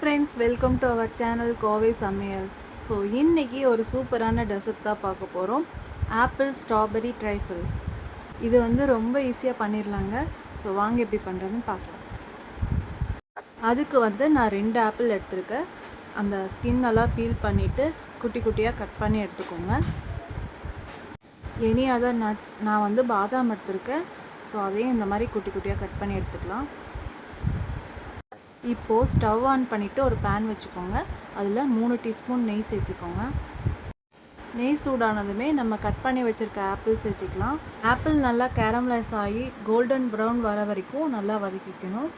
friends, welcome to our channel Kovai சமையல். So இன்றைக்கி ஒரு சூப்பரான டெசர்ட் தான் பார்க்க போகிறோம். Apple strawberry trifle. இது வந்து ரொம்ப ஈஸியாக பண்ணிடலாங்க. ஸோ வாங்க எப்படி பண்ணுறதுன்னு பார்க்கலாம். அதுக்கு வந்து நான் 2 ஆப்பிள் எடுத்திருக்கேன். அந்த ஸ்கின்னெல்லாம் பீல் பண்ணிவிட்டு குட்டி குட்டியாக கட் பண்ணி எடுத்துக்கோங்க. எனி அதர் நட்ஸ், நான் வந்து பாதாம் எடுத்திருக்கேன். ஸோ அதையும் இந்த மாதிரி குட்டி குட்டியாக கட் பண்ணி எடுத்துக்கலாம். இப்போது ஸ்டவ் ஆன் பண்ணிவிட்டு ஒரு பேன் வச்சுக்கோங்க. அதில் 3 டீஸ்பூன் நெய் சேர்த்துக்கோங்க. நெய் சூடானதுமே நம்ம கட் பண்ணி வச்சுருக்க ஆப்பிள் சேர்த்துக்கலாம். ஆப்பிள் நல்லா கேரமலைஸ் ஆகி கோல்டன் ப்ரௌன் வர வரைக்கும் நல்லா வதக்கிக்கணும்.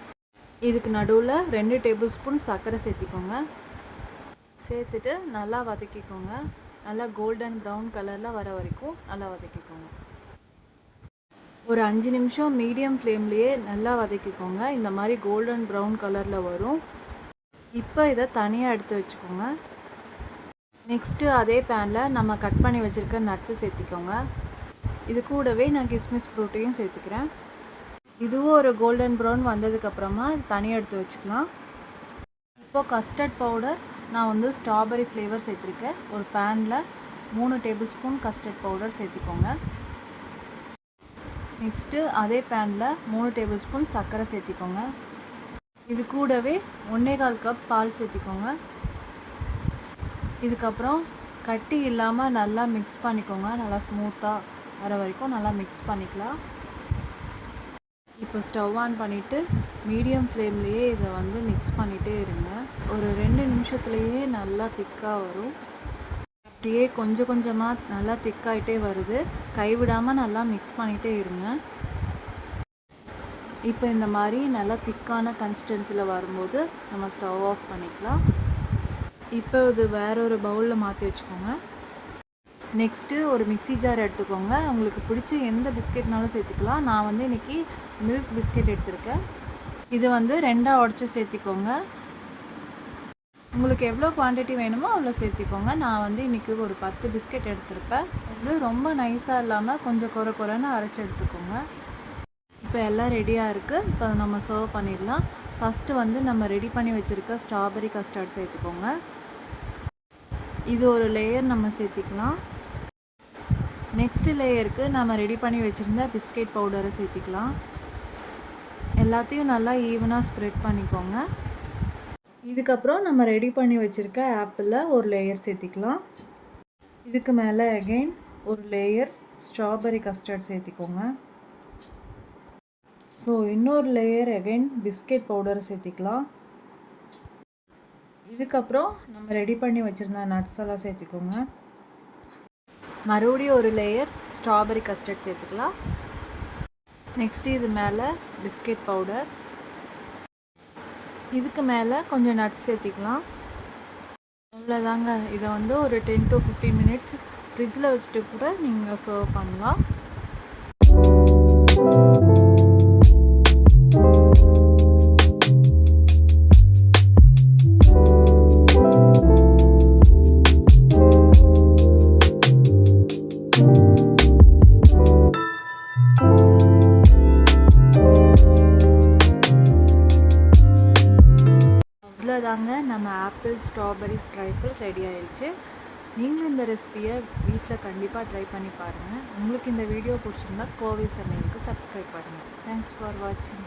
இதுக்கு நடுவில் 2 டேபிள் ஸ்பூன் சர்க்கரை சேர்த்திக்கோங்க. சேர்த்துட்டு நல்லா வதக்கிக்கோங்க. நல்லா கோல்டன் ப்ரௌன் கலரில் வர வரைக்கும் நல்லா வதக்கிக்கோங்க. ஒரு 5 நிமிஷம் மீடியம் ஃப்ளேம்லேயே நல்லா வதக்கிக்கோங்க. இந்த மாதிரி கோல்டன் ப்ரௌன் கலரில் வரும். இப்போ இதை தனியாக எடுத்து வச்சுக்கோங்க. நெக்ஸ்ட்டு அதே பேனில் நம்ம கட் பண்ணி வச்சுருக்க நட்ஸு சேர்த்திக்கோங்க. இது கூடவே நான் கிஸ்மிஸ் ஃப்ரூட்டையும் சேர்த்துக்கிறேன். இதுவும் ஒரு கோல்டன் ப்ரௌன் வந்ததுக்கப்புறமா தனியாக எடுத்து வச்சுக்கலாம். இப்போது கஸ்டர்ட் பவுடர், நான் வந்து ஸ்ட்ராபெரி ஃப்ளேவர் சேர்த்துருக்கேன். ஒரு பேனில் 3 டேபிள் ஸ்பூன் கஸ்டர்ட் பவுடர் சேர்த்திக்கோங்க. நெக்ஸ்ட்டு அதே பேனில் 3 டேபிள் ஸ்பூன் சர்க்கரை சேர்த்திக்கோங்க. இது கூடவே 1.25 கப் பால் சேர்த்திக்கோங்க. இதுக்கப்புறம் கட்டி இல்லாமல் நல்லா மிக்ஸ் பண்ணிக்கோங்க. நல்லா ஸ்மூத்தாக வர வரைக்கும் நல்லா மிக்ஸ் பண்ணிக்கலாம். இப்போ ஸ்டவ் ஆன் பண்ணிவிட்டு மீடியம் ஃப்ளேம்லேயே இதை வந்து மிக்ஸ் பண்ணிகிட்டே இருங்க. ஒரு 2 நிமிஷத்துலேயே நல்லா திக்காக வரும். அப்படியே கொஞ்சம் கொஞ்சமாக நல்லா திக்காயிட்டே வருது. கைவிடாமல் நல்லா மிக்ஸ் பண்ணிகிட்டே இருங்க. இப்போ இந்த மாதிரி நல்லா திக்கான கன்சிஸ்டன்சியில் வரும்போது நம்ம ஸ்டவ் ஆஃப் பண்ணிக்கலாம். இப்போ இது வேறொரு பவுலில் மாற்றி வச்சுக்கோங்க. நெக்ஸ்ட்டு ஒரு மிக்ஸி ஜார் எடுத்துக்கோங்க. உங்களுக்கு பிடிச்ச எந்த பிஸ்கெட்னாலும் சேர்த்துக்கலாம். நான் வந்து இன்றைக்கி மில்க் பிஸ்கெட் எடுத்திருக்கேன். இது வந்து 2ஆக உடச்சி சேர்த்திக்கோங்க. உங்களுக்கு எவ்வளோ குவான்டிட்டி வேணுமோ அவ்வளோ சேர்த்திக்கோங்க. நான் வந்து இன்றைக்கி ஒரு 10 பிஸ்கெட் எடுத்திருப்பேன். இது ரொம்ப நைஸாக இல்லாமல் கொஞ்சம் குறைன்னு அரைச்சி எடுத்துக்கோங்க. இப்போ எல்லாம் ரெடியாக இருக்குது. இப்போ அதை நம்ம சர்வ் பண்ணிடலாம். ஃபஸ்ட்டு வந்து நம்ம ரெடி பண்ணி வச்சுருக்க ஸ்ட்ராபெரி கஸ்டர்ட் சேர்த்துக்கோங்க. இது ஒரு லேயர் நம்ம சேர்த்திக்கலாம். நெக்ஸ்ட் லேயருக்கு நம்ம ரெடி பண்ணி வச்சுருந்த பிஸ்கெட் பவுடரை சேர்த்திக்கலாம். எல்லாத்தையும் நல்லா ஈவனாக ஸ்ப்ரெட் பண்ணிக்கோங்க. இதுக்கப்புறம் நம்ம ரெடி பண்ணி வச்சுருக்க ஆப்பிளில் ஒரு லேயர் சேர்த்திக்கலாம். இதுக்கு மேலே அகெயின் ஒரு லேயர் ஸ்ட்ராபெரி கஸ்டர்ட் சேர்த்திக்கோங்க. ஸோ இன்னொரு லேயர் அகெயின் பிஸ்கெட் பவுடரை சேர்த்திக்கலாம். இதுக்கப்புறம் நம்ம ரெடி பண்ணி வச்சுருந்த நட்ஸ் எல்லாம் சேர்த்திக்கோங்க. மறுபடியும் ஒரு லேயர் ஸ்ட்ராபெரி கஸ்டர்ட் சேர்த்துக்கலாம். நெக்ஸ்ட்டு இது மேலே பிஸ்கெட் பவுடர். இதுக்கு மேலே கொஞ்சம் நட்ஸ் சேர்த்திக்கலாம். அவ்வளோதாங்க. இதை வந்து ஒரு 10 to 15 மினிட்ஸ் ஃப்ரிட்ஜில் வச்சுட்டு கூட நீங்கள் சர்வ் பண்ணலாம். அவ்வளோதாங்க, நம்ம ஆப்பிள் ஸ்ட்ராபெரி ட்ரைஃபிள் ரெடி ஆகிடுச்சு. நீங்களும் இந்த ரெசிபியை வீட்டில் கண்டிப்பாக ட்ரை பண்ணி பாருங்கள். உங்களுக்கு இந்த வீடியோ பிடிச்சிருந்தா கோவை சமையலுக்கு சப்ஸ்கிரைப் பண்ணுங்கள். தேங்க்ஸ் ஃபார் வாட்சிங்.